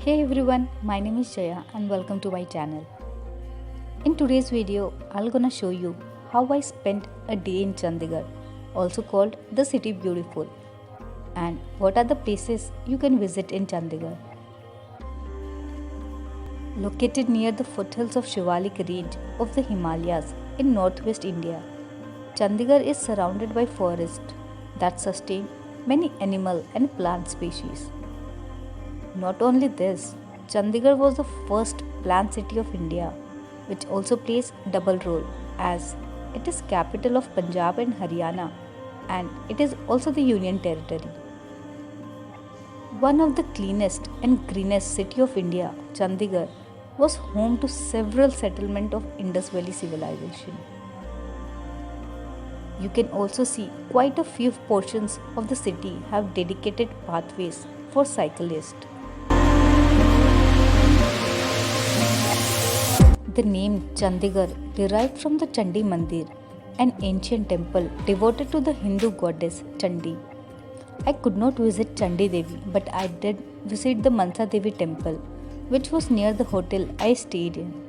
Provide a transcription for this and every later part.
Hey everyone, my name is Jaya and welcome to my channel. In today's video, I'm gonna show you how I spent a day in Chandigarh, also called the City Beautiful, and what are the places you can visit in Chandigarh. Located near the foothills of Shivalik range of the Himalayas in northwest India, Chandigarh is surrounded by forests that sustain many animal and plant species. Not only this, Chandigarh was the first planned city of India, which also plays double role as it is capital of Punjab and Haryana, and it is also the Union Territory. One of the cleanest and greenest city of India, Chandigarh was home to several settlements of Indus Valley civilization. You can also see quite a few portions of the city have dedicated pathways for cyclists. The name Chandigarh derived from the Chandi Mandir, an ancient temple devoted to the Hindu goddess Chandi. I could not visit Chandi Devi, but I did visit the Mansa Devi temple, which was near the hotel I stayed in.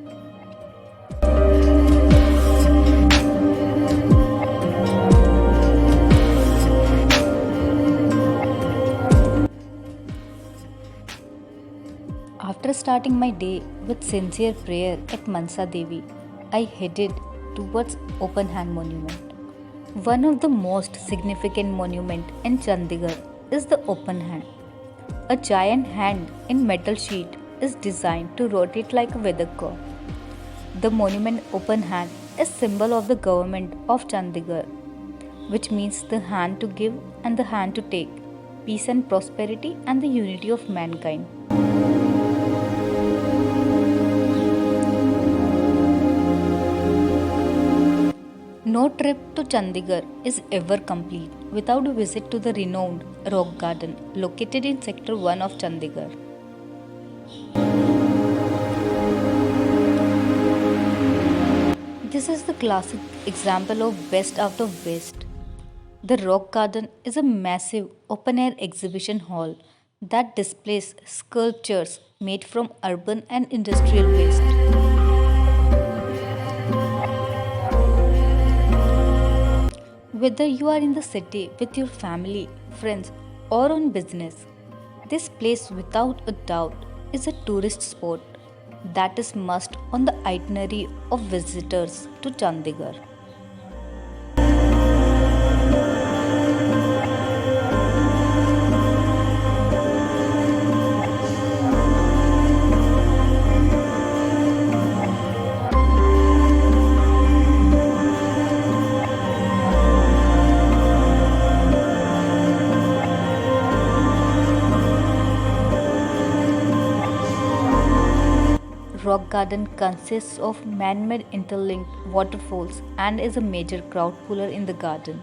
After starting my day with sincere prayer at Mansa Devi, I headed towards Open Hand Monument. One of the most significant monuments in Chandigarh is the Open Hand. A giant hand in metal sheet is designed to rotate like a weathercock. The monument Open Hand is symbol of the government of Chandigarh, which means the hand to give and the hand to take, peace and prosperity and the unity of mankind. No trip to Chandigarh is ever complete without a visit to the renowned Rock Garden located in Sector 1 of Chandigarh. This is the classic example of West out of West. The Rock Garden is a massive open-air exhibition hall that displays sculptures made from urban and industrial waste. Whether you are in the city with your family, friends, or on business, this place without a doubt is a tourist spot that is must on the itinerary of visitors to Chandigarh. Rock Garden consists of man-made interlinked waterfalls and is a major crowd puller in the garden.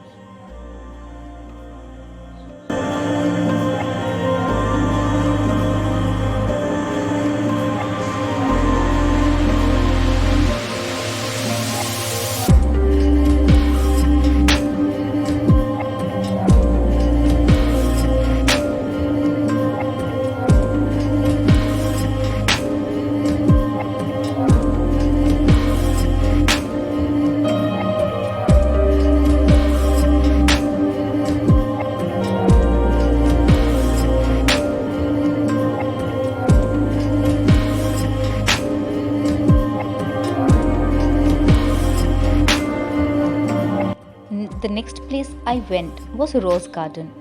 The next place I went was Rose Garden.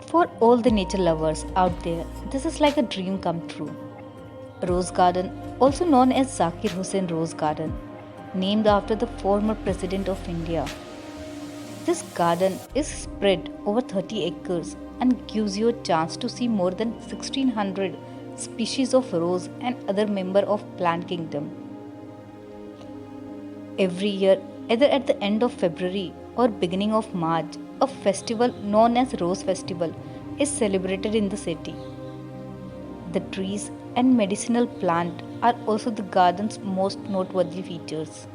For all the nature lovers out there, this is like a dream come true. Rose Garden, also known as Zakir Hussain Rose Garden, named after the former President of India. This garden is spread over 30 acres and gives you a chance to see more than 1600 species of rose and other member of plant kingdom. Every year, either at the end of February or beginning of March, a festival known as Rose Festival is celebrated in the city. The trees and medicinal plant are also the garden's most noteworthy features.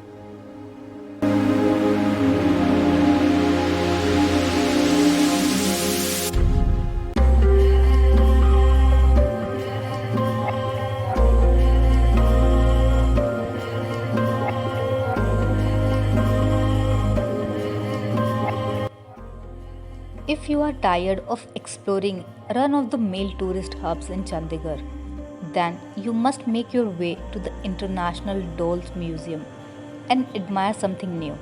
If you are tired of exploring run-of-the-mill tourist hubs in Chandigarh, then you must make your way to the International Dolls Museum and admire something new.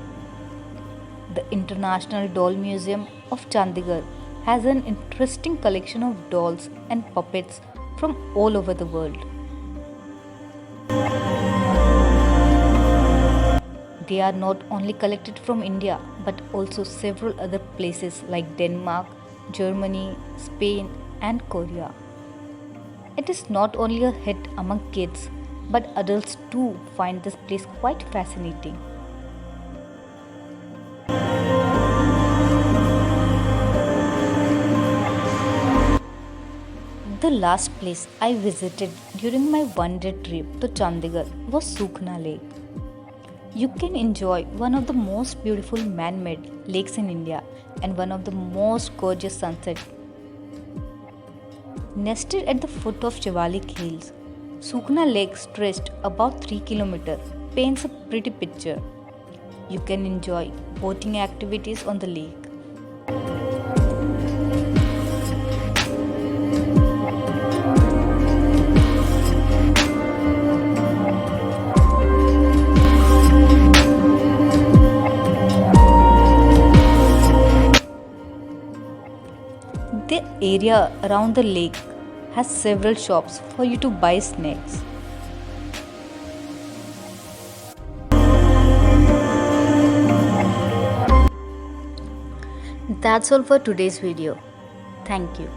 The International Doll Museum of Chandigarh has an interesting collection of dolls and puppets from all over the world. They are not only collected from India but also several other places like Denmark, Germany, Spain, and Korea. It is not only a hit among kids but adults too find this place quite fascinating. The last place I visited during my one-day trip to Chandigarh was Sukhna Lake. You can enjoy one of the most beautiful man-made lakes in India and one of the most gorgeous sunsets. Nested at the foot of Shivalik Hills, Sukhna Lake, stretched about 3 km, paints a pretty picture. You can enjoy boating activities on the lake. The area around the lake has several shops for you to buy snacks. That's all for today's video. Thank you.